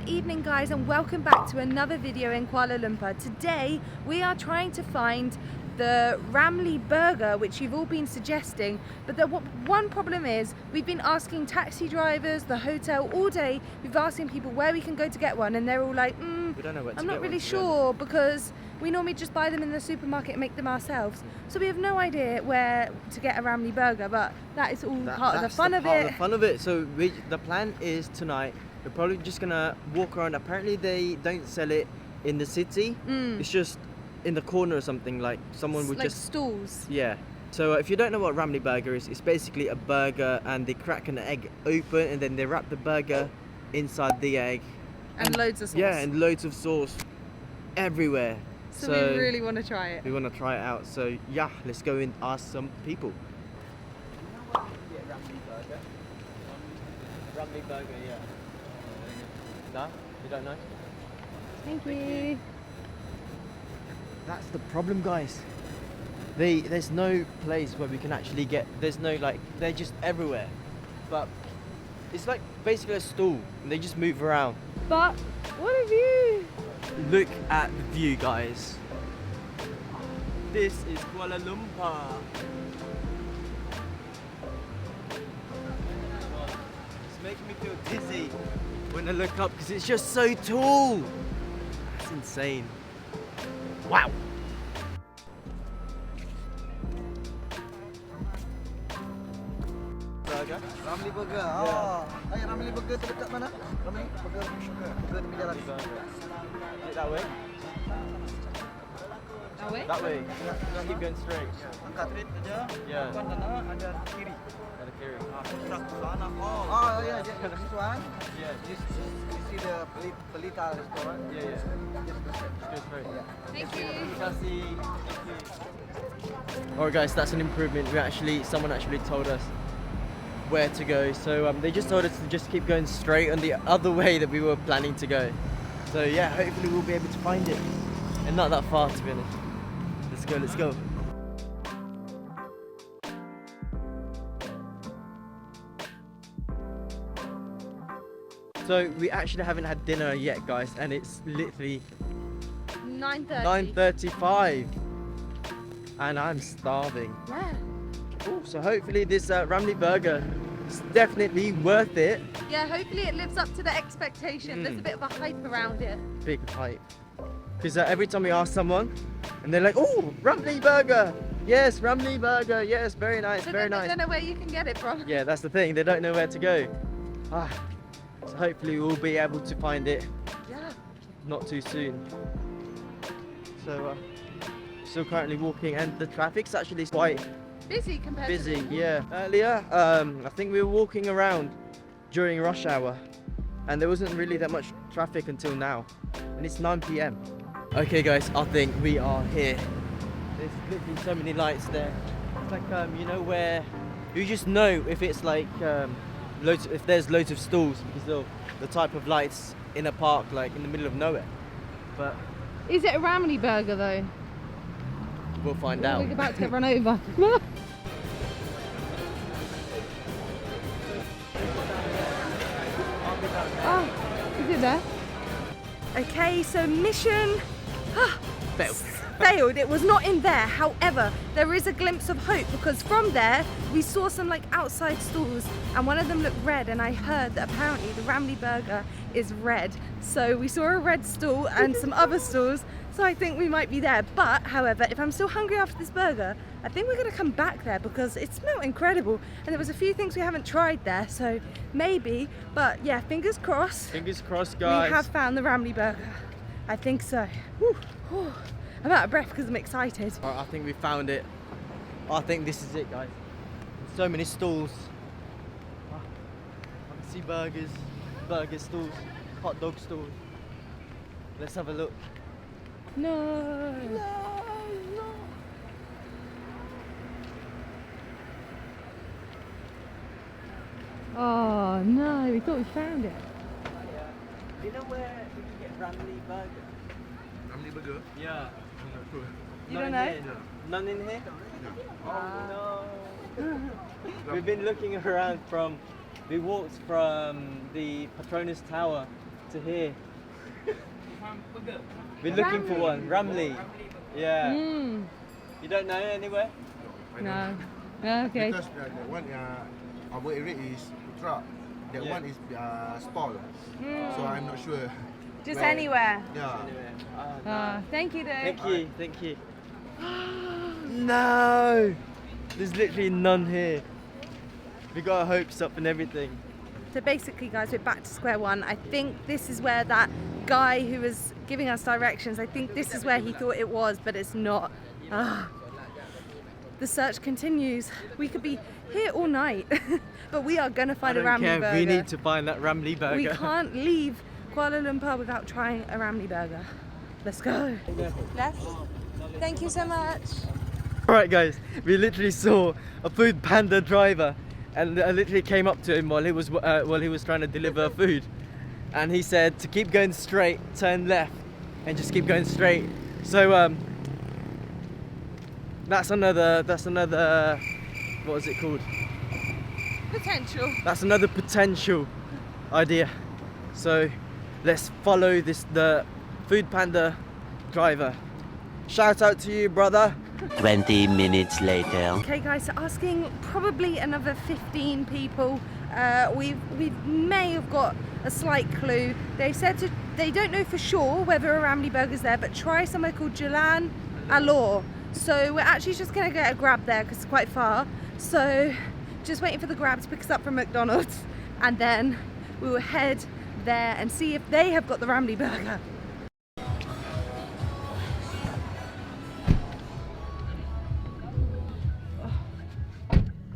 Good evening guys, and welcome back to another video in Kuala Lumpur. Today we are trying to find the Ramly burger, which you've all been suggesting, but the one problem is we've been asking taxi drivers, the hotel all day. We've asking people where we can go to get one, and they're all like, we don't know where to I'm get not really one, sure, because we normally just buy them in the supermarket and make them ourselves. So we have no idea where to get a Ramly burger, but that is all part of the fun of it. So the plan is tonight we're probably just gonna walk around. Apparently they don't sell it in the city. It's just in the corner or something, like someone would like just stalls. Yeah. So if you don't know what Ramly burger is, it's basically a burger and they crack an egg open and then they wrap the burger inside the egg. And loads of sauce. Yeah, and loads of sauce everywhere. So we really want to try it. We want to try it out. So yeah, let's go and ask some people. Ramly burger, yeah. No? You don't know? Thank you. That's the problem, guys. There's no place where we can actually get, there's no, like, they're just everywhere. But it's like basically a stool and they just move around. But what a view! Look at the view, guys. This is Kuala Lumpur. It's making me feel dizzy when I look up because it's just so tall. That's insane. Wow. Burger. Ramly burger. Oh, ayo Ramly burger tu dekat mana? Ramly burger. Burger di jalan. Is it that way? That way? That way. Just keep going straight. Angkat straight aja. Yeah. Depan sana ada kiri. Ada kiri. Truck sana. Oh, yeah, this one. Yeah. You see the Pelita restaurant? Yeah, yeah. Just go straight. Go straight. Thank you. Alright guys, that's an improvement. Someone actually told us where to go. So they just told us to just keep going straight on the other way that we were planning to go. So yeah, hopefully we'll be able to find it. And not that far, to be honest. Let's go. So we actually haven't had dinner yet, guys, and it's literally 9:35, and I'm starving. Yeah. Ooh, so hopefully this Ramly burger is definitely worth it. Yeah, hopefully it lives up to the expectation. There's a bit of a hype around it. Big hype. Because every time we ask someone, and they're like, "Oh, Ramly burger! Yes, Ramly burger! Yes, very nice, So very they nice." don't know where you can get it from. Yeah, that's the thing. They don't know where to go. So hopefully we'll be able to find it. Yeah. Not too soon. So still currently walking, and the traffic's actually quite Busy compared to busy. before. Yeah. Earlier, I think we were walking around during rush hour, and there wasn't really that much traffic until now, and it's 9 p.m. Okay, guys, I think we are here. There's literally so many lights there. It's like you know, where you just know if it's like if there's loads of stalls, because the type of lights in a park, like in the middle of nowhere. But Is it a Ramly burger though? we'll find out. We're about to get run over. Oh, is it there? Okay, so mission failed. It was not in there. However, there is a glimpse of hope, because from there we saw some like outside stalls, and one of them looked red, and I heard that apparently the Ramly burger is red. So we saw a red stall and some other stalls, so I think we might be there. But however, if I'm still hungry after this burger, I think we're gonna come back there because it smelled incredible, and there was a few things we haven't tried there, so maybe. But yeah, fingers crossed. Fingers crossed, guys. We have found the Ramly burger. I think so. Whew. Whew. I'm out of breath because I'm excited. Alright, I think we found it. I think this is it, guys. So many stalls. I can see burger stalls, hot dog stalls. Let's have a look. No. Oh no, we thought we found it. Do you know where we can get Ramly burger? Ramly burger? Yeah. You don't know? None in here? Oh no. We've been looking around we walked from the Petronas Tower to here. We're looking for one. Ramly. Yeah. You don't know anywhere? No. Okay. Because the one our area is truck. That one is stall. So I'm not sure. Just where- anywhere. Yeah. Thank you, though. Thank you, thank you. No! There's literally none here. We got our hopes up and everything. So basically, guys, we're back to square one. I think this is where that guy who was giving us directions, I think this is where he thought it was, but it's not. The search continues. We could be here all night, but we are gonna find a Ramly burger. We need to find that Ramly burger. We can't leave Kuala Lumpur without trying a Ramly burger. Let's go. Left. Thank you so much. Alright guys, we literally saw a food panda driver and I literally came up to him while he was trying to deliver food, and he said to keep going straight, turn left and just keep going straight. So that's another what is it called? Potential. That's another potential idea. So let's follow the food panda driver. Shout out to you, brother. 20 minutes later. Okay guys, so asking probably another 15 people. We may have got a slight clue. They said they don't know for sure whether a Ramly burger's there, but try somewhere called Jalan Alor. So we're actually just gonna get a grab there because it's quite far. So just waiting for the grab to pick us up from McDonald's, and then we will head there and see if they have got the Ramly burger.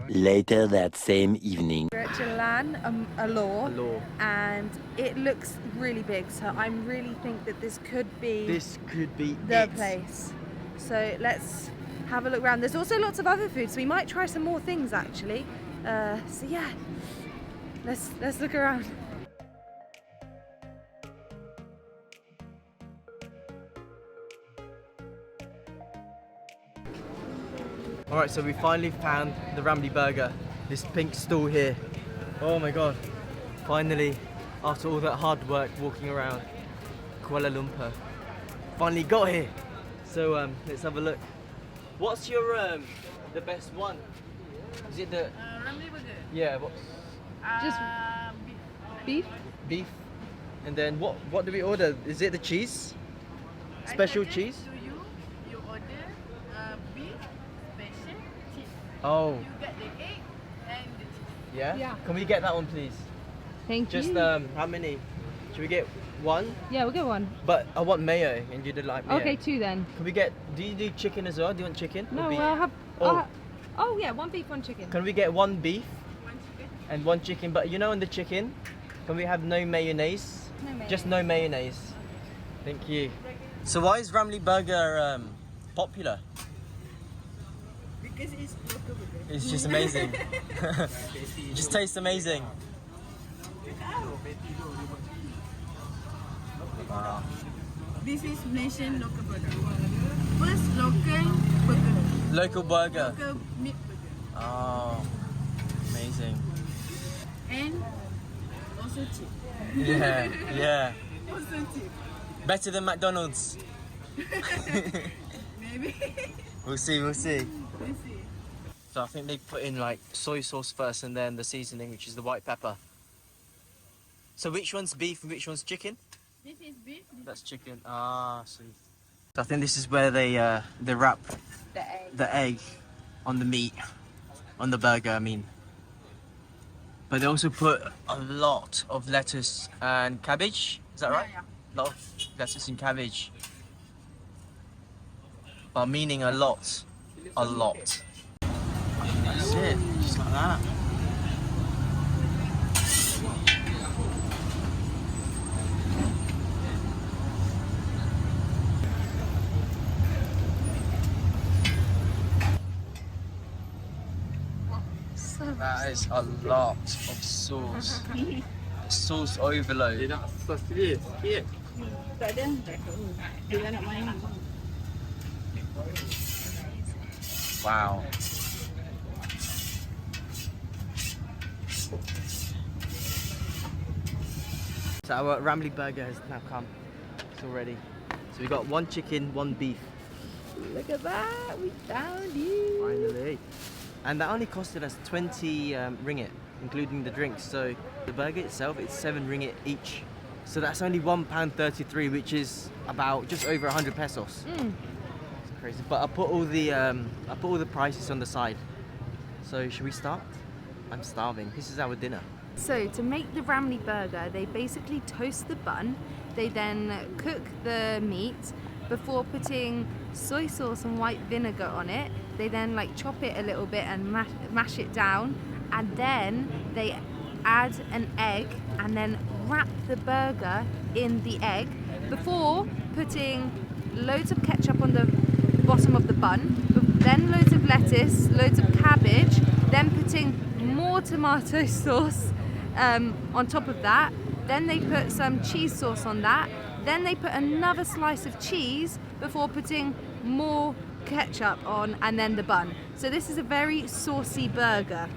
Later that same evening. We're at Jalan Alor, and it looks really big, so I really think that this could be the it. place. So let's have a look around. There's also lots of other food, so we might try some more things actually. So yeah, let's look around. Alright, so we finally found the Ramly burger. This pink stall here. Oh my god. Finally, after all that hard work walking around Kuala Lumpur, finally got here. So let's have a look. What's your the best one? Is it the Ramly burger. yeah, what's Just beef. beef? And then what do we order? Is it the cheese? Special cheese? To you order beef, special cheese. Oh, You get the egg and the cheese. yeah? Yeah. Can we get that one please? Thank Just you. how many? Should we get one? Yeah, we'll get one. But I want mayo and you did like mayo. Okay, two then. Can we get, do you do chicken as well? Do you want chicken? or No, beef? I'll have. Oh. Oh yeah, one beef, one chicken. Can we get one beef One chicken. and one chicken? But you know in the chicken, can we have no mayonnaise? No mayonnaise. Just no mayonnaise. Thank you. So why is Ramly burger popular? Because it's local burger. It's just amazing. It just tastes amazing. Wow. This is Malaysian local burger. First local burger. Local burger. Local meat burger. Oh, amazing. And also cheap. Yeah, yeah. Also cheap. Better than McDonald's. Maybe. We'll see, we'll see. Let's see. So I think they put in like soy sauce first and then the seasoning, which is the white pepper. So which one's beef and which one's chicken? This is beef. That's chicken. Ah, sweet. So I think this is where they wrap The egg. the egg on the meat, on the burger, I mean. But they also put a lot of lettuce and cabbage. Is that right? Yeah. A lot of lettuce and cabbage. But meaning a lot. A lot. That's it. Just like that. That is a lot of sauce. Sauce overload. Tak ada. Bila nak main. Wow. So our Ramly burger has now come. It's all ready. So we got 1 chicken, 1 beef. Look at that, we found you. Finally. And that only costed us 20 ringgit, including the drinks. So the burger itself, it's 7 ringgit each. So that's only £1.33, which is about just over 100 pesos. It's crazy. But I put all the prices on the side. So should we start? I'm starving. This is our dinner. So to make the Ramly burger, they basically toast the bun. They then cook the meat before putting soy sauce and white vinegar on it. They then like chop it a little bit and mash it down, and then they add an egg and then wrap the burger in the egg before putting loads of ketchup on the bottom of the bun, then loads of lettuce, loads of cabbage, then putting more tomato sauce on top of that. Then they put some cheese sauce on that. Then they put another slice of cheese before putting more ketchup on, and then the bun. So this is a very saucy burger.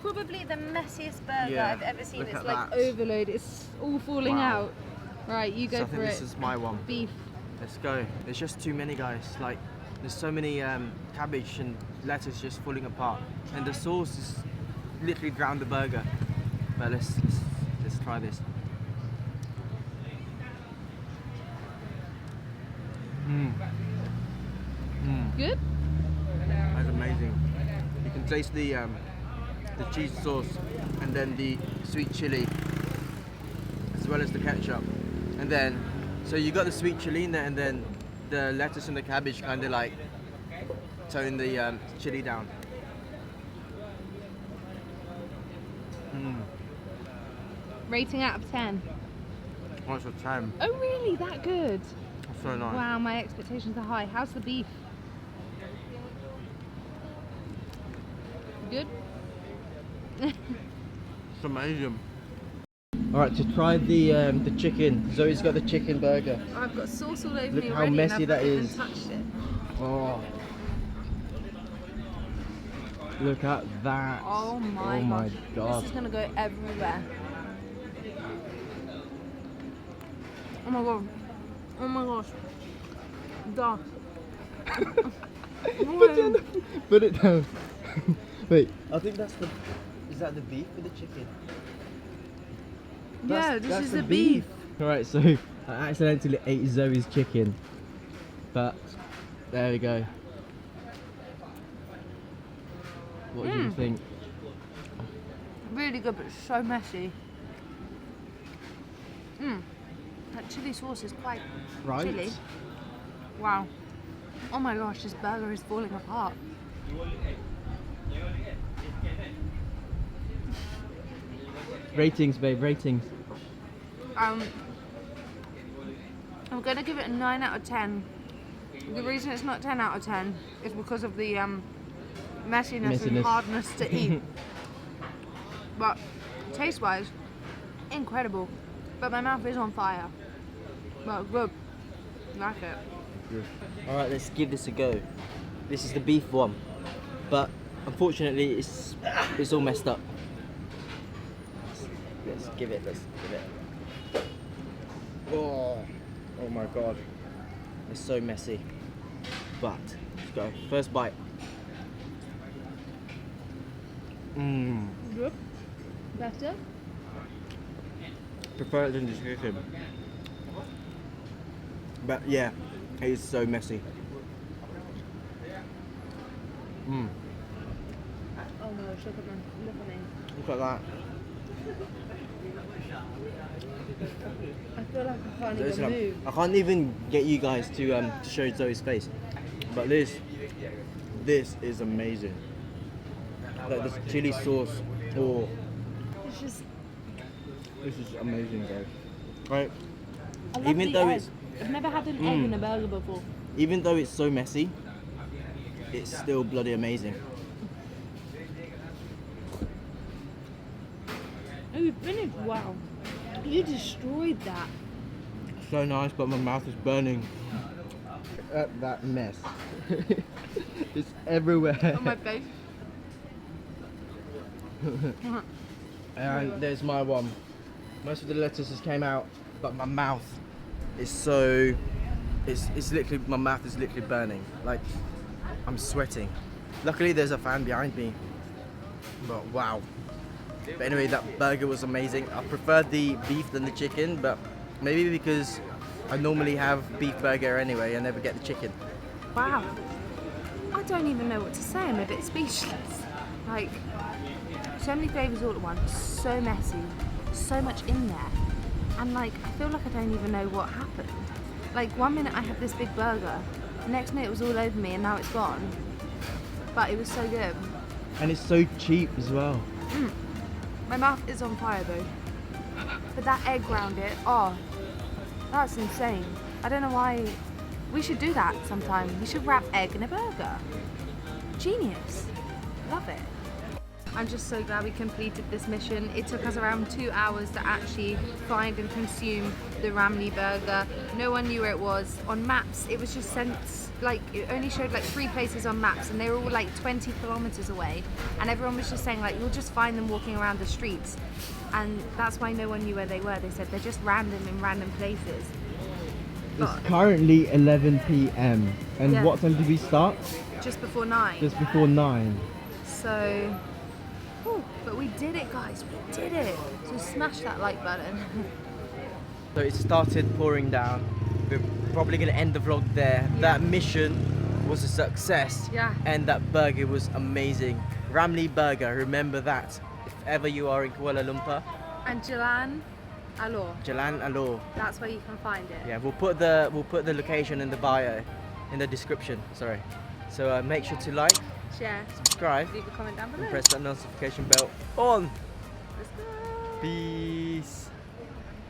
Probably the messiest burger Yeah, I've ever seen. look It's at like that. overload. It's all falling Wow. out. Right, you go So I for think it. this is my one. Beef. Let's go. There's just too many, guys. Like, there's so many cabbage and lettuce just falling apart, and the sauce is literally drowned the burger. But let's try this. Good? That's amazing. You can taste the cheese sauce and then the sweet chili, as well as the ketchup. And then, so you got the sweet chili in there, and then the lettuce and the cabbage kind of like tone the chili down. Rating out of 10. What's the time? Oh really? That good? So nice. Wow, my expectations are high. How's the beef? Good? It's amazing. All right, to try the chicken. Zoe's got the chicken burger. I've got sauce all over Look me how already, messy and I've that not even is. touched it. Oh, look at that. Oh my, god. This is gonna go everywhere. Oh my god. Oh my gosh. Duh. Put it down. Wait, I think that's the. Is that the beef or the chicken? Yeah, this is the beef. Alright, so I accidentally ate Zoe's chicken. But there we go. What do you think? Really good, but so messy. That chili sauce is quite Right. chili. Wow. Oh my gosh, this burger is falling apart. Ratings, babe, ratings. I'm gonna give it a 9 out of 10. The reason it's not 10 out of 10 is because of the messiness and hardness to eat. But taste-wise, incredible. But my mouth is on fire. But good. Like it. Alright, let's give this a go. This is the beef one. But unfortunately it's all messed up. Let's give it. Oh my god. It's so messy. But let's go. First bite. Good. Better. Prefer it than the chicken. But yeah, it is so messy. Oh no, look at me. Look at that. I feel like I can't Zoe's even like- move. I can't even get you guys to show Zoe's face. But this is amazing. Like this chili sauce. Oh, It's just, this is amazing, guys. Right. I love Even the though egg. it's I've never had an egg in a burger before. even though it's so messy, it's still bloody amazing. Oh, you finished? Wow. You destroyed that. So nice, but my mouth is burning. At that mess. It's everywhere. On my face. And there's my one. Most of the lettuce just came out, but my mouth is so... It's literally, my mouth is literally burning. Like, I'm sweating. Luckily there's a fan behind me. But wow. But anyway, that burger was amazing. I preferred the beef than the chicken, but maybe because I normally have beef burger anyway, I never get the chicken. Wow. I don't even know what to say. I'm a bit speechless. Like, so many flavours all at once, so messy, so much in there. And like, I feel like I don't even know what happened. Like, one minute I had this big burger, the next minute it was all over me and now it's gone. But it was so good. And it's so cheap as well. My mouth is on fire though. But that egg round it, oh, that's insane. I don't know why. We should do that sometime. We should wrap egg in a burger. Genius. Love it. I'm just so glad we completed this mission. It took us around 2 hours to actually find and consume the Ramly burger. No one knew where it was. On maps, it was just sent, like, it only showed like 3 places on maps and they were all like 20 kilometers away. And everyone was just saying like, you'll just find them walking around the streets. And that's why no one knew where they were. They said they're just random in random places. It's currently 11 p.m. And Yeah. what time did we start? Just before 9. Just before 9. So, whew, but we did it, guys. We did it. So smash that like button. So it started pouring down. We're probably going to end the vlog there. Yeah. That mission was a success. Yeah. And that burger was amazing. Ramly burger, remember that. If ever you are in Kuala Lumpur, And Jalan Alor. Jalan Alor. That's where you can find it. Yeah, we'll put the location in the bio, in the description. Sorry. So make sure to like, Share. subscribe, Leave a comment down below. and press that notification bell on. Let's go. Peace.